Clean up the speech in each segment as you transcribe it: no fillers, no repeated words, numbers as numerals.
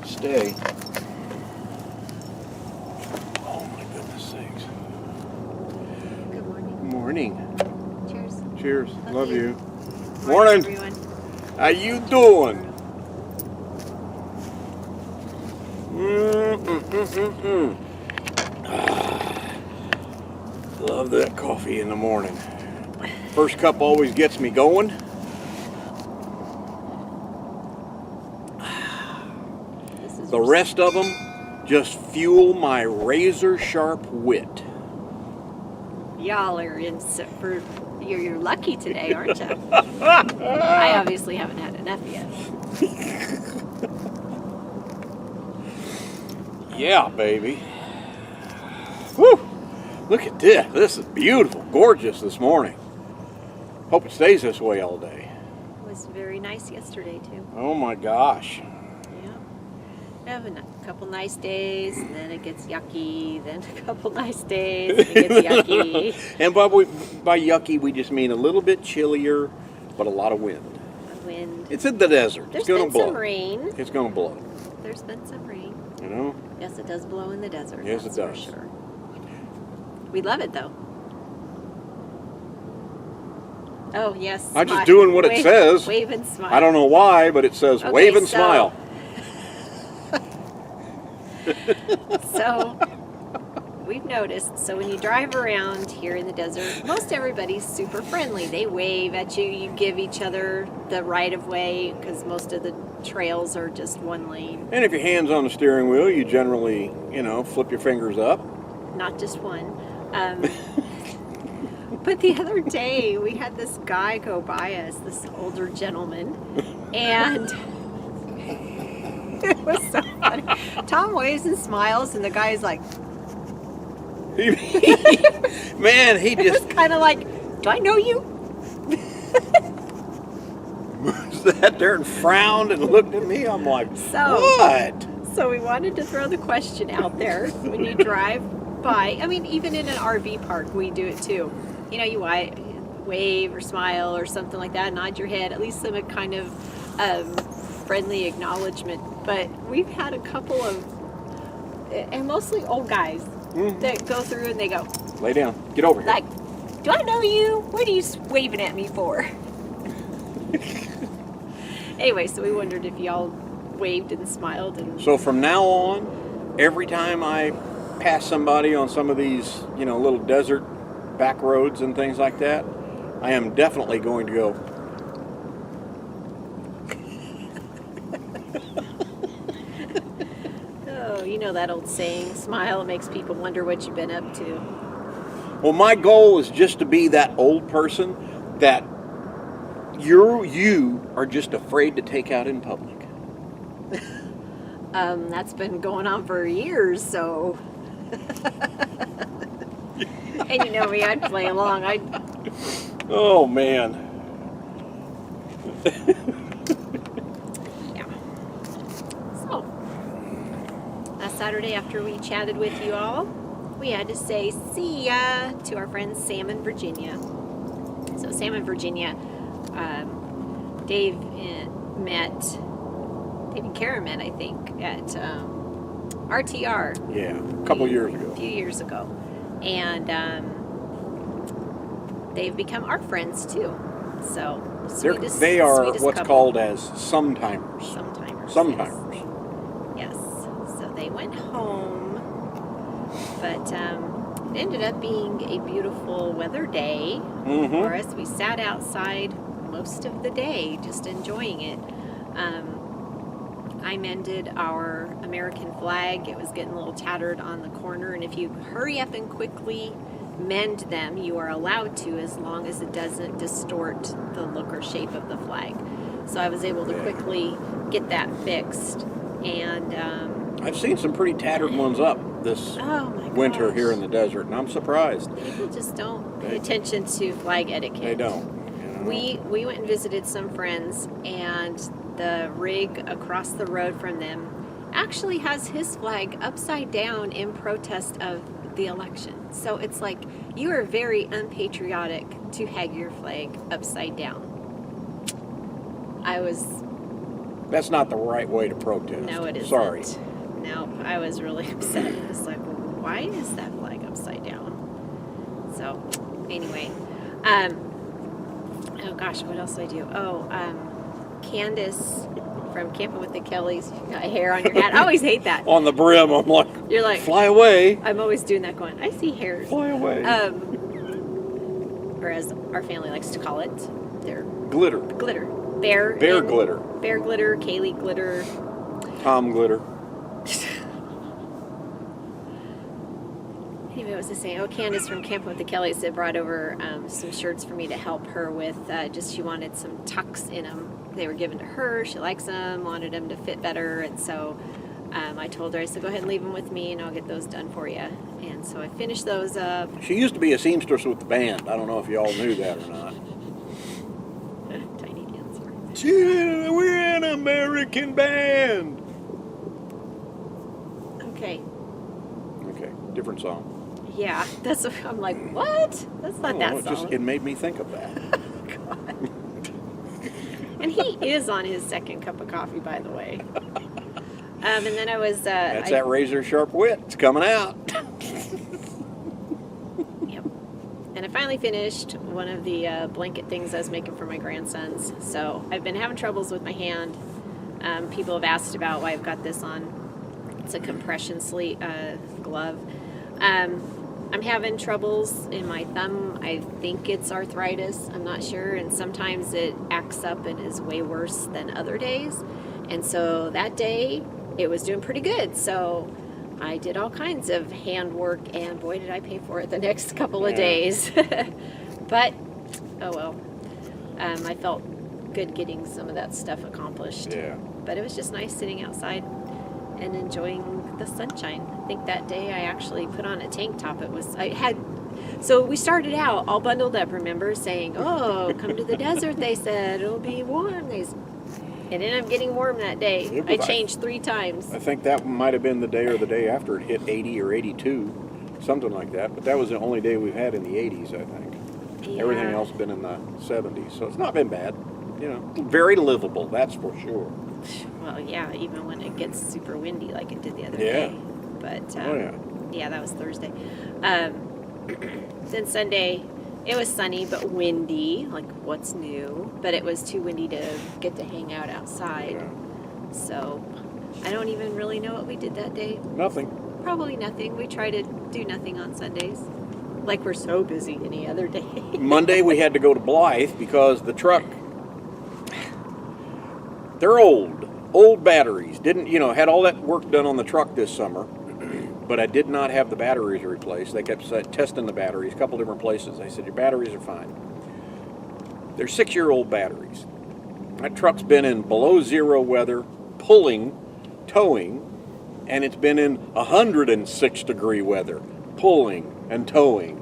Stay. Oh my goodness sakes. Good morning. Morning. Cheers. Cheers. Love you. Morning, Morning. everyone. How you doing? Love that coffee in the morning. First cup always gets me going. The rest of them just fuel my razor sharp wit. Y'all are in for you're lucky today, aren't you? I obviously haven't had enough yet. Yeah, baby. Woo! Look at this. This is beautiful, gorgeous this morning. Hope it stays this way all day. It was very nice yesterday too. Oh my gosh. Yeah. We have a couple nice days, and then it gets yucky. Then a couple nice days, and it gets yucky. And by yucky, we just mean a little bit chillier, but a lot of wind. Wind. It's in the desert. There's It's going to been blow. some rain. It's going to blow. There's been some rain. You know? Yes, it does blow in the desert. Yes, that's it does. For sure. We love it though. Oh yes. I'm just doing what it says. Wave and smile. I don't know why, but it says Okay, wave and smile. So we've noticed, so when you drive around here in the desert, most everybody's super friendly. They wave at you, you give each other the right of way, because most of the trails are just one lane. And if your hand's on the steering wheel, you generally, flip your fingers up. Not just one. But the other day, we had this guy go by us, this older gentleman, and it was so funny. Tom waves and smiles, and the guy's like, Man, he it just was kind of like, do I know you? sat there and frowned and looked at me. I'm like, what? So we wanted to throw the question out there when you drive by. I mean, even in an RV park, we do it too. You wave or smile or something like that, nod your head, at least some kind of friendly acknowledgement. But we've had a couple of, and mostly old guys, that go through and they go, lay down, get over here. Like, do I know you? What are you waving at me for? Anyway, so we wondered if y'all waved and smiled. And So from now on, every time I pass somebody on some of these, little desert back roads and things like that, I am definitely going to go. Oh, you know that old saying, smile makes people wonder what you've been up to. Well, my goal is just to be that old person that you are just afraid to take out in public. That's been going on for years, so. And you know me, I'd play along. Oh, man. Yeah. So, last Saturday after we chatted with you all, we had to say see ya to our friends Sam and Virginia. So Sam and Virginia, Dave and Karen met, I think, at RTR. Yeah, a couple years ago. A few years ago. And they've become our friends too. So they are what's couple. called as sometimers. Sometimers. Yes. So they went home, but it ended up being a beautiful weather day for us. We sat outside most of the day, just enjoying it. I mended our American flag. It was getting a little tattered on the corner, and if you hurry up and quickly mend them, you are allowed to, as long as it doesn't distort the look or shape of the flag. So I was able to quickly get that fixed, and I've seen some pretty tattered ones up this winter here in the desert, and I'm surprised. People just don't pay attention to flag etiquette. They don't. We went and visited some friends, and the rig across the road from them actually has his flag upside down in protest of the election. So it's like, you are very unpatriotic to hang your flag upside down. I was That's not the right way to protest. No, it isn't. Sorry. No, I was really upset. I was like, well, why is that flag upside down? So, anyway. Oh gosh, what else did I do? Oh, Candace from Camping with the Kellys, you got hair on your hat. I always hate that. On the brim, I'm like, you're like, fly away. I'm always doing that going, I see hairs. Fly away. Or as our family likes to call it, they're Glitter. glitter. Bear Glitter. Bear glitter, Kaylee glitter. Tom Glitter. Anyway, what was I saying? Oh, Candace from Camping with the Kellys had brought over some shirts for me to help her with. She wanted some tucks in them. They were given to her. She likes them, wanted them to fit better. And so I told her, I said, go ahead and leave them with me and I'll get those done for you. And so I finished those up. She used to be a seamstress with the band. I don't know if you all knew that or not. Tiny dancer. We're an American band. Okay. Okay, different song. Yeah, that's what I'm like, what? That's not that song. It made me think of that. God. And he is on his second cup of coffee, by the way. And then I was... That's that razor sharp wit. It's coming out. Yep. And I finally finished one of the blanket things I was making for my grandsons. So I've been having troubles with my hand. People have asked about why I've got this on. It's a compression sleeve glove. I'm having troubles in my thumb. I think it's arthritis. I'm not sure. And sometimes it acts up and is way worse than other days. And so that day, it was doing pretty good. So I did all kinds of hand work, and boy, did I pay for it the next couple of days. But, oh well. I felt good getting some of that stuff accomplished. Yeah. But it was just nice sitting outside and enjoying the sunshine. I think that day I actually put on a tank top. So we started out all bundled up, remember, saying, oh, come to the desert, they said. It'll be warm. It ended up getting warm that day. I changed 3 times. I think that might have been the day or the day after it hit 80 or 82, something like that. But that was the only day we've had in the 80s, I think. Yeah. Everything else been in the 70s. So it's not been bad. You know, very livable, that's for sure. Well, yeah, even when it gets super windy like it did the other day. But, yeah, that was Thursday. Then Sunday, it was sunny but windy, like what's new? But it was too windy to get to hang out outside. Yeah. So I don't even really know what we did that day. Nothing. Probably nothing. We try to do nothing on Sundays. Like we're so busy any other day. Monday we had to go to Blythe because the truck, they're old batteries. Had all that work done on the truck this summer, but I did not have the batteries replaced. They kept testing the batteries, a couple different places. They said, your batteries are fine. They're 6-year-old batteries. That truck's been in below zero weather, pulling, towing, and it's been in 106 degree weather, pulling and towing.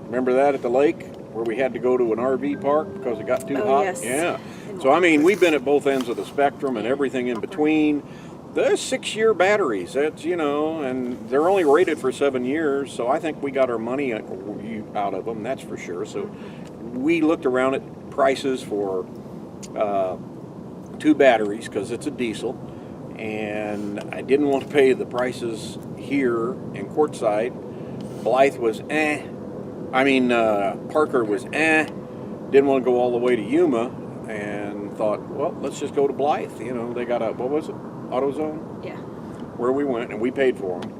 Remember that at the lake where we had to go to an RV park because it got too hot? Yes. Yeah. So, I mean, we've been at both ends of the spectrum and everything in between. They're 6-year batteries. That's, and they're only rated for 7 years. So I think we got our money out of them, that's for sure. So we looked around at prices for 2 batteries because it's a diesel. And I didn't want to pay the prices here in Quartzsite. Blythe was Parker was Didn't want to go all the way to Yuma, and thought, well, let's just go to Blythe. They got what was it? AutoZone? Yeah. Where we went, and we paid for them.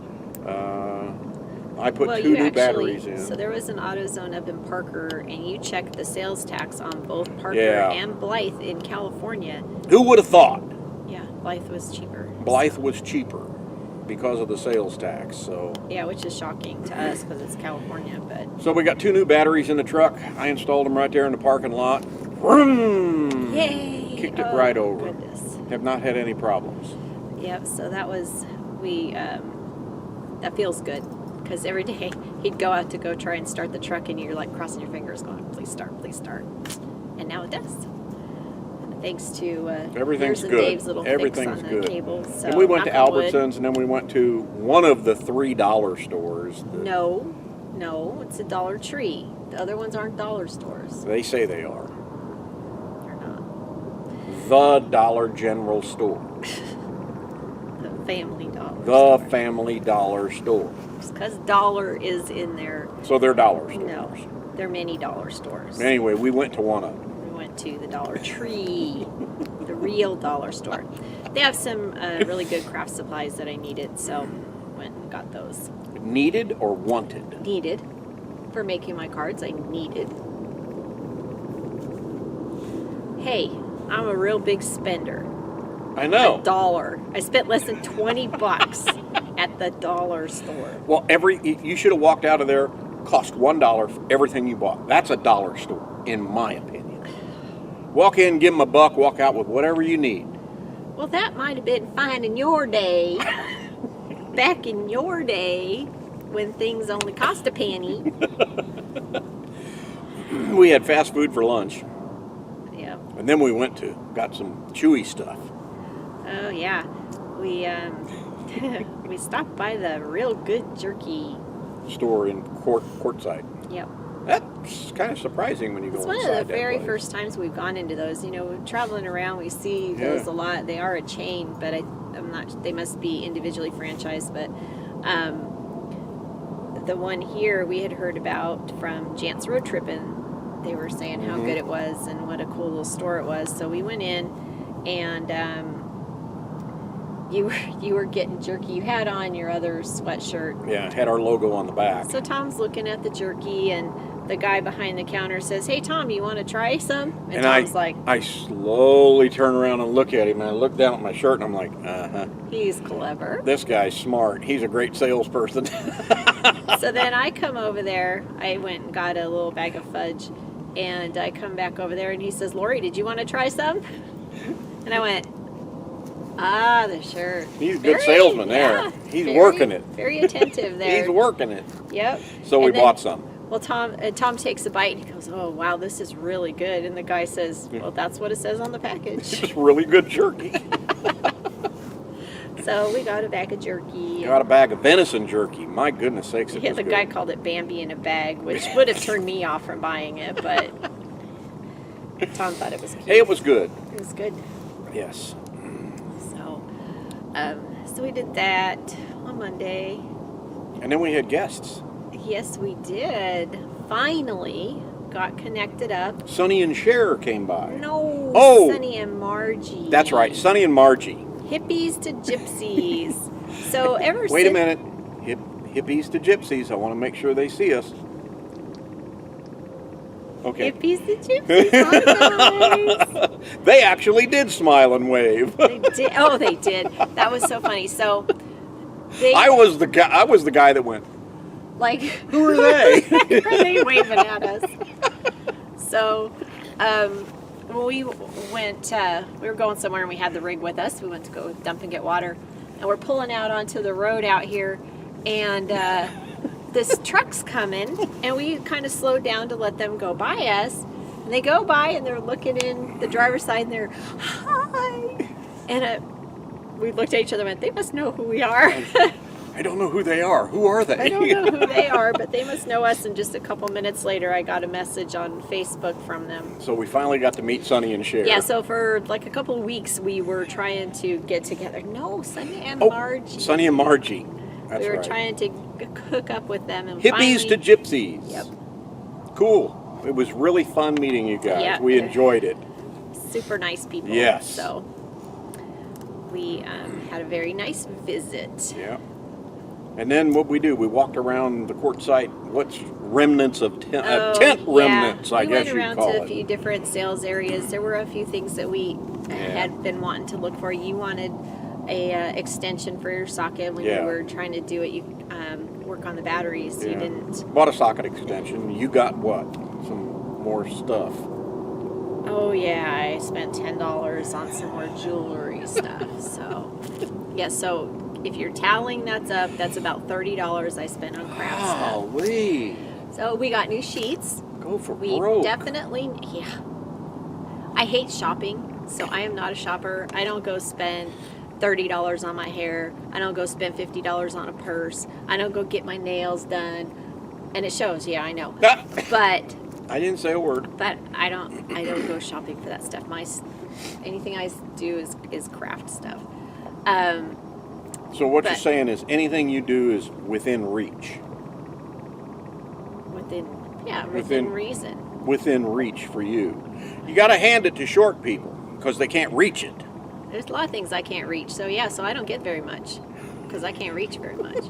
I put 2 new batteries in. So there was an AutoZone up in Parker, and you checked the sales tax on both Parker and Blythe in California. Who would have thought? Yeah, Blythe was cheaper. Blythe was cheaper because of the sales tax. So yeah, which is shocking to us because it's California. But so we got 2 new batteries in the truck. I installed them right there in the parking lot. Vroom! Yay! Kicked it right over. Goodness. Have not had any problems. Yep. So that was that feels good because every day he'd go out to go try and start the truck, and you're like crossing your fingers, going, "Please start, please start," and now it does. Thanks to everything's and good. Dave's little Everything's fix on the good. cables. So and we went to Albertsons, and then we went to one of the $3 stores. No, it's a Dollar Tree. The other ones aren't dollar stores. They say they are. They're not. the Dollar General store. The Family Dollar. The Family Dollar store. Because dollar is in there. So they're dollar stores. No, they're many dollar stores. Anyway, we went to one of them. We went to the Dollar Tree, the real dollar store. They have some really good craft supplies that I needed, so went and got those. Needed or wanted? Needed. For making my cards, I needed. Hey, I'm a real big spender. I know. $1. I spent less than $20 at the dollar store. Well, you should have walked out of there, cost $1 for everything you bought. That's a dollar store, in my opinion. Walk in, give them a buck, walk out with whatever you need. Well, that might have been fine in your day. Back in your day, when things only cost a penny. We had fast food for lunch. Yeah. And then we got some chewy stuff. Oh yeah, we we stopped by the real good jerky Store in Quartzsite. Yep. That's kind of surprising when you go It's inside one of the that very place. first times we've gone into those. You know, we're traveling around, we see those Yeah. a lot. They are a chain, but I'm not. They must be individually franchised. But the one here we had heard about from Jant's Road Trippin'. They were saying how good it was and what a cool little store it was. So we went in, and you were getting jerky. You had on your other sweatshirt. Yeah, it had our logo on the back. So Tom's looking at the jerky, and the guy behind the counter says, "Hey Tom, you want to try some?" And Tom's like, I slowly turn around and look at him, and I look down at my shirt, and I'm like, "He's clever." this guy's smart. He's a great salesperson. So then I come over there. I went and got a little bag of fudge, and I come back over there, and he says, "Lori, did you want to try some?" And I went, the shirt. He's a good salesman there. Yeah, He's working it. Very attentive there. He's working it. Yep. So we And then- bought some. Well, Tom takes a bite, and he goes, "Oh, wow, this is really good." And the guy says, "Well, that's what it says on the package." It's really good jerky. So we got a bag of jerky. Got a bag of venison jerky. My goodness sakes, it Yeah, was the good. guy called it Bambi in a bag, which would have turned me off from buying it, but Tom thought it was cute. Hey, it was good. It was good. Yes. So we did that on Monday. And then we had guests. Yes, we did. Finally got connected up. Sonny and Cher came by. No, Oh! Sonny and Margie. That's right, Sonny and Margie. Hippies to gypsies. So ever since... Wait a minute. Hippies to gypsies. I want to make sure they see us. Okay. Hippies to gypsies. Hi, guys. They actually did smile and wave. They did. Oh, they did. That was so funny. So they I was the guy that went, like, who are they? are they waving at us? So when we went, we were going somewhere and we had the rig with us. We went to go dump and get water, and we're pulling out onto the road out here, and this truck's coming, and we kind of slowed down to let them go by us. And they go by, and they're looking in the driver's side, and they're, "Hi," and we looked at each other and went, "They must know who we are." I don't know who they are. Who are they? I don't know who they are, but they must know us. And just a couple minutes later, I got a message on Facebook from them. So we finally got to meet Sonny and Cher. Yeah, so for like a couple of weeks, we were trying to get together. No, Sonny and Margie. Sonny and Margie. That's we were right. trying to hook up with them. And Hippies to finally, gypsies. Yep. Cool. It was really fun meeting you guys. Yeah. We enjoyed it. Super nice people. Yes. So we had a very nice visit. Yeah. And then what we do, we walked around the Quartzsite, what's remnants of tent remnants, I guess We you'd went around call to a it. few different sales areas. There were a few things that we had been wanting to look for. You wanted a extension for your socket when you were trying to do it. You work on the batteries. You didn't. Bought a socket extension. You got what? Some more stuff. Oh yeah, I spent $10 on some more jewelry stuff. So yeah, so if you're tallying that's up, that's about $30 I spent on craft stuff. Golly. So we got new sheets. Go for We broke. definitely, I hate shopping, so I am not a shopper. I don't go spend $30 on my hair. I don't go spend $50 on a purse. I don't go get my nails done. And it shows, yeah, I know. But I didn't say a word. I don't go shopping for that stuff. Anything I do is craft stuff. So what you're saying is anything you do is within reach. Within reason. Within reach for you. You got to hand it to short people because they can't reach it. There's a lot of things I can't reach. So I don't get very much because I can't reach very much.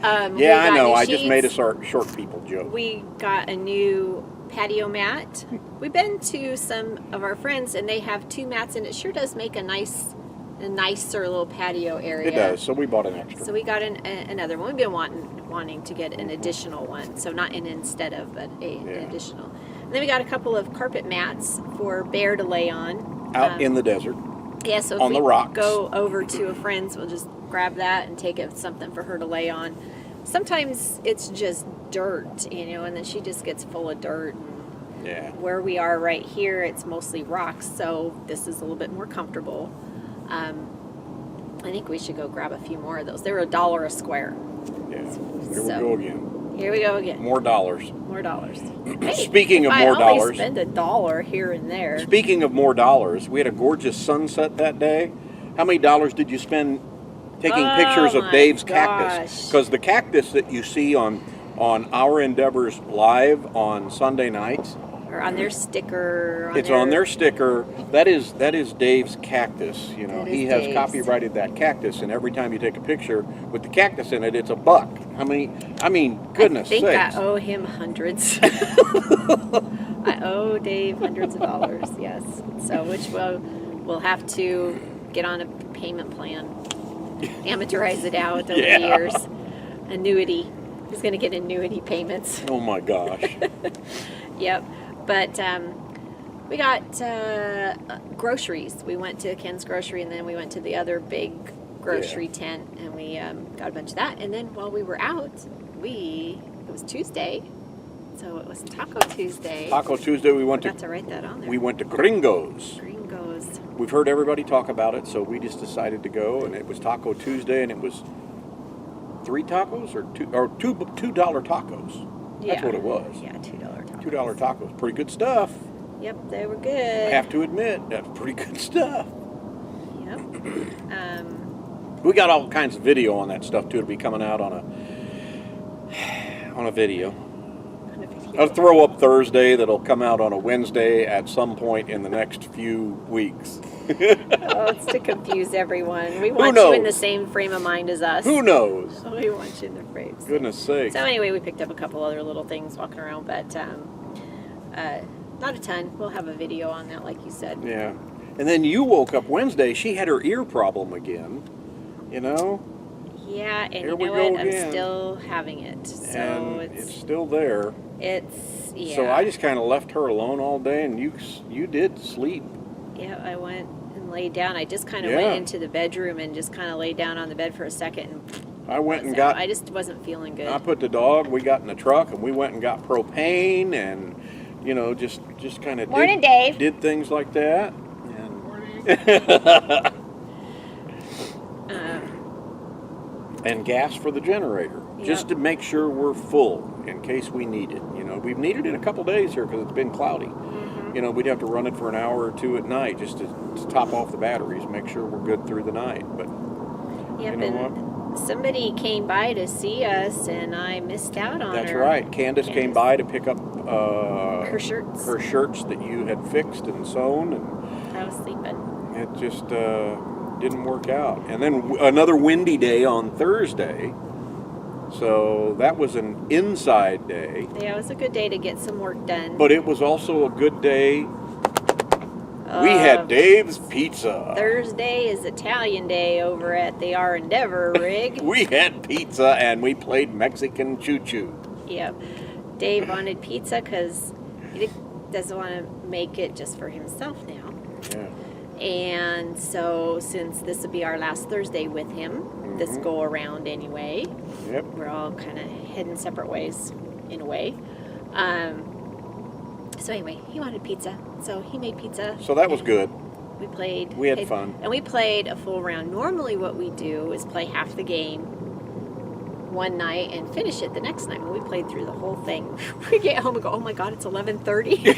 Yeah, I know. I just made a short people joke. We got a new patio mat. We've been to some of our friends and they have 2 mats, and it sure does make a nicer little patio area. It does. So we bought an extra. So we got another one. We've been wanting to get an additional one. So not an instead of, but an additional. And then we got a couple of carpet mats for Bear to lay on. Out in the desert. Yeah, so on if the we rocks. go over to a friend's, we'll just grab that and take it something for her to lay on. Sometimes it's just dirt, and then she just gets full of dirt. Yeah. Where we are right here, it's mostly rocks, so this is a little bit more comfortable. I think we should go grab a few more of those. They were $1 a square. Yeah. Here we go again. Here we go again. More dollars. More dollars. Hey, Speaking of more I only dollars. spend $1 here and there. Speaking of more dollars, we had a gorgeous sunset that day. How many dollars did you spend taking pictures of Dave's cactus? Because the cactus that you see on Our Endeavors Live on Sunday nights, or on their sticker. It's on their sticker. That is Dave's cactus. He has Dave's. copyrighted that cactus, and every time you take a picture with the cactus in it, it's $1. Goodness sakes. I think I owe him hundreds. I owe Dave hundreds of dollars, yes. So which we'll have to get on a payment plan. Amortize it out over the years. Annuity. He's going to get annuity payments. Oh my gosh. Yep. But we got groceries. We went to Ken's Grocery, and then we went to the other big grocery tent, and we got a bunch of that. And then while we were out, it was Tuesday, so it was Taco Tuesday. Taco Tuesday, we went to write that on there. We went to Gringo's. Gringo's. We've heard everybody talk about it, so we just decided to go, and it was Taco Tuesday, and it was 3 tacos or $2 tacos. That's what it was. Yeah, $2 tacos. $2 tacos. Pretty good stuff. Yep, they were good. I have to admit, that's pretty good stuff. Yep. We got all kinds of video on that stuff too. It'll be coming out on a video. I'll throw up Thursday. That'll come out on a Wednesday at some point in the next few weeks. It's to confuse everyone. We want you in the same frame of mind as us. Who knows? We want you in the frame. Goodness sakes. So anyway, we picked up a couple other little things walking around, but not a ton. We'll have a video on that, like you said. Yeah. And then you woke up Wednesday. She had her ear problem again. Yeah, and Here you we know go what? again. I'm still having it. So and it's still there. Yeah. So I just kind of left her alone all day, and you did sleep. Yeah, I went and laid down. I just kind of went into the bedroom and just kind of laid down on the bed for a second. And I went and I just wasn't feeling good. I put the dog. We got in the truck and we went and got propane and just kind of did things like that. And gas for the generator, just to make sure we're full in case we need it. We've needed it a couple days here because it's been cloudy. Mm-hmm. We'd have to run it for an hour or 2 at night just to top off the batteries, make sure we're good through the night. But you know what? Somebody came by to see us, and I missed out on That's her. right. Candace came by to pick up her shirts. Her shirts that you had fixed and sewn, and I was sleeping. it just didn't work out. And then another windy day on Thursday. So that was an inside day. Yeah, it was a good day to get some work done. But it was also a good day. We had Dave's Pizza. Thursday is Italian day over at the Our Endeavor rig. We had pizza and we played Mexican choo-choo. Yep. Dave wanted pizza because he doesn't want to make it just for himself now. Yeah. And so since this will be our last Thursday with him, this go around anyway, we're all kind of heading separate ways in a way. So anyway, he wanted pizza, so he made pizza. So that was good. We played. We had fun. And we played a full round. Normally what we do is play half the game one night and finish it the next night. When we played through the whole thing, we get home and go, oh my God, it's 11:30.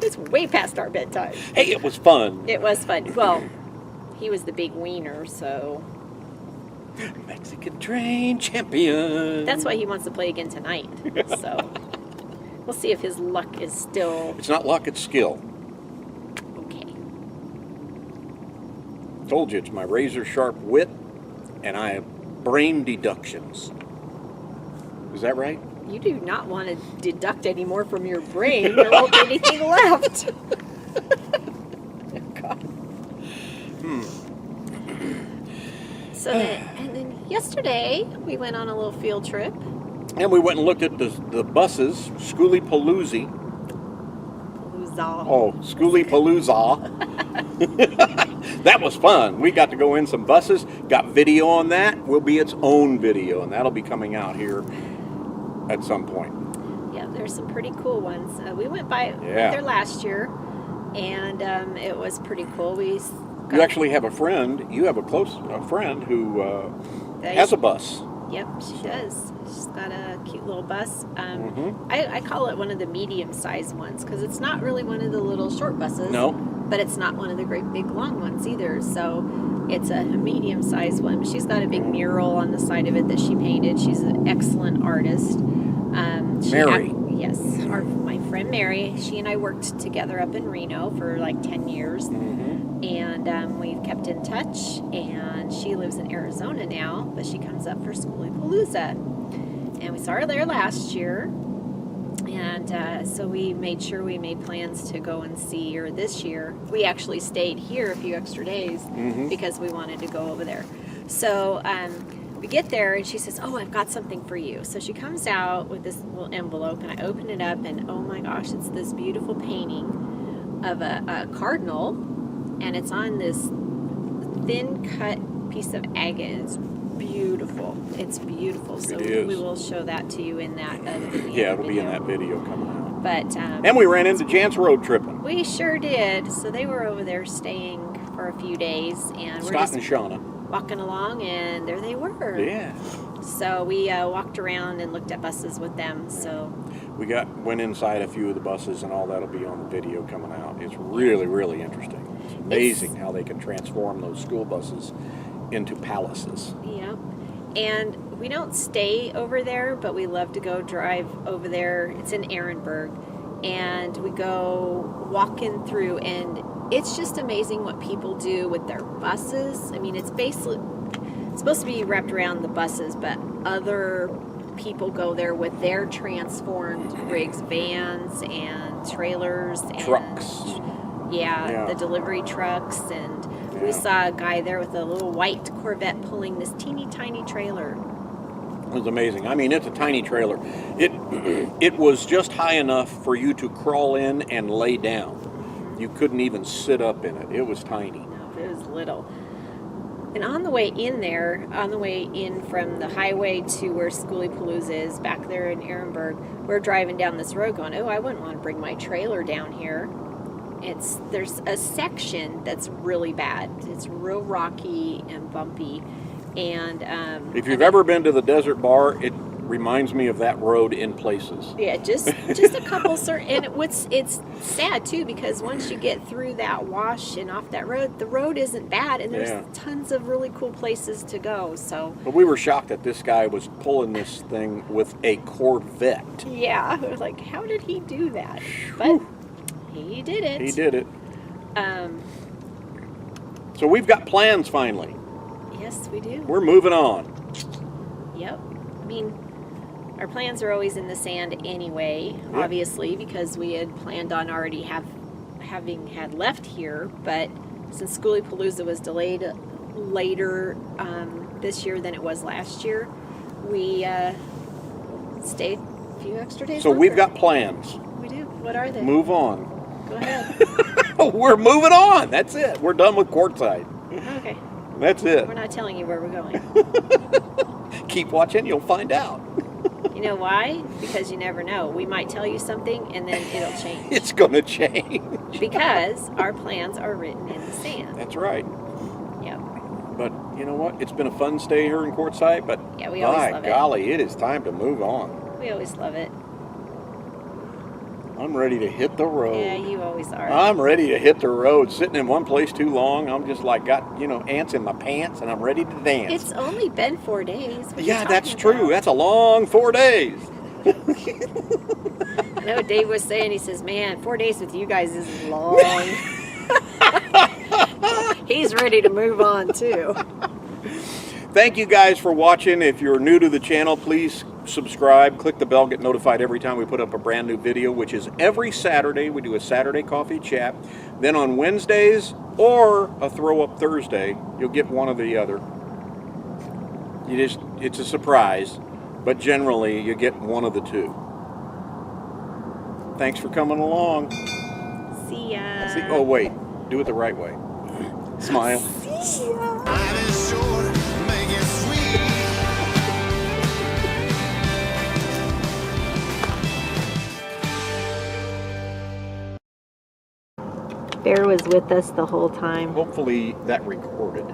It's way past our bedtime. Hey, it was fun. It was fun. Well, he was the big wiener, so Mexican train champion. that's why he wants to play again tonight. So we'll see if his luck is still It's not luck, it's skill. okay. Told you, it's my razor sharp wit, and I have brain deductions. Is that right? You do not want to deduct any more from your brain. There won't be anything left. God. So then yesterday we went on a little field trip. And we went and looked at the buses, Schoolypalooza. Palooza. Oh, Schoolypalooza. That was fun. We got to go in some buses, got video on that. Will be its own video, and that'll be coming out here at some point. Yeah, there's some pretty cool ones. We went went Yeah. there last year, and it was pretty cool. You actually have a friend. You have a friend who has a bus. Yep, she does. She's got a cute little bus. Mm-hmm. I call it one of the medium-sized ones because it's not really one of the little short buses. No. But it's not one of the great big long ones either. So it's a medium-sized one. But she's got a big mural on the side of it that she painted. She's an excellent artist. Mary. Yes, my friend Mary. She and I worked together up in Reno for like 10 years. Mm-hmm. And we've kept in touch. And she lives in Arizona now, but she comes up for Schoolypalooza. And we saw her there last year. And so we made sure we made plans to go and see her this year. We actually stayed here a few extra days because we wanted to go over there. So we get there and she says, "Oh, I've got something for you." So she comes out with this little envelope and I open it up and oh my gosh, it's this beautiful painting of a cardinal, and it's on this thin cut piece of agate. It's beautiful. It's beautiful. So It is. we will show that to you in that video. Yeah, it'll be in that video coming out. But And we ran into Jance road tripping. we sure did. So they were over there staying for a few days, and we're Scott just and Shauna. walking along, and there they were. Yeah. So we walked around and looked at buses with them. So We went inside a few of the buses, and all that'll be on the video coming out. It's really, really interesting. It's amazing how they can transform those school buses into palaces. yeah, and we don't stay over there, but we love to go drive over there. It's in Ehrenberg, and we go walking through, and it's just amazing what people do with their buses. I mean, it's supposed to be wrapped around the buses, but other people go there with their transformed rigs, vans and trailers and Trucks. Yeah, the delivery trucks, and we saw a guy there with a little white Corvette pulling this teeny tiny trailer. It was amazing. I mean, it's a tiny trailer. It was just high enough for you to crawl in and lay down. You couldn't even sit up in it. It was tiny. No, it was little. And on the way in there, on the way in from the highway to where Schoolypalooza is, back there in Ehrenberg, we're driving down this road going, oh, I wouldn't want to bring my trailer down here. There's a section that's really bad. It's real rocky and bumpy. And If you've ever been to the Desert Bar, it reminds me of that road in places. yeah, just a couple certain, and it's sad too because once you get through that wash and off that road, the road isn't bad, and there's tons of really cool places to go. So, But we were shocked that this guy was pulling this thing with a Corvette. yeah, we're like, how did he do that? But he did it. He did it. So we've got plans finally. Yes, we do. We're moving on. Yep. I mean, our plans are always in the sand anyway, obviously, because we had planned on already having had left here. But since Schoolypalooza was delayed later this year than it was last year, we stayed a few extra days So longer. we've got plans. We do. What are they? Move on. Go ahead. We're moving on. That's it. We're done with Quartzsite. Okay. That's it. We're not telling you where we're going. Keep watching. You'll find out. You know why? Because you never know. We might tell you something and then it'll change. It's going to change. Because our plans are written in the sand. That's right. Yep. But you know what? It's been a fun stay here in Quartzsite, but Yeah, we always by love it. golly, it is time to move on. We always love it. I'm ready to hit the road. Yeah, you always are. I'm ready to hit the road. Sitting in one place too long, I'm just like got, ants in my pants, and I'm ready to dance. It's only been 4 days. What are you Yeah, that's talking true. about? That's a long 4 days. I know Dave was saying, he says, man, 4 days with you guys is long. He's ready to move on, too. Thank you guys for watching. If you're new to the channel, please subscribe. Click the bell, get notified every time we put up a brand new video, which is every Saturday. We do a Saturday coffee chat. Then on Wednesdays or a throw up Thursday, you'll get one or the other. It's a surprise, but generally you get one of the two. Thanks for coming along. See ya. Oh, wait. Do it the right way. Smile. See ya. Life is short, make it sweet. Bear was with us the whole time. Hopefully that recorded.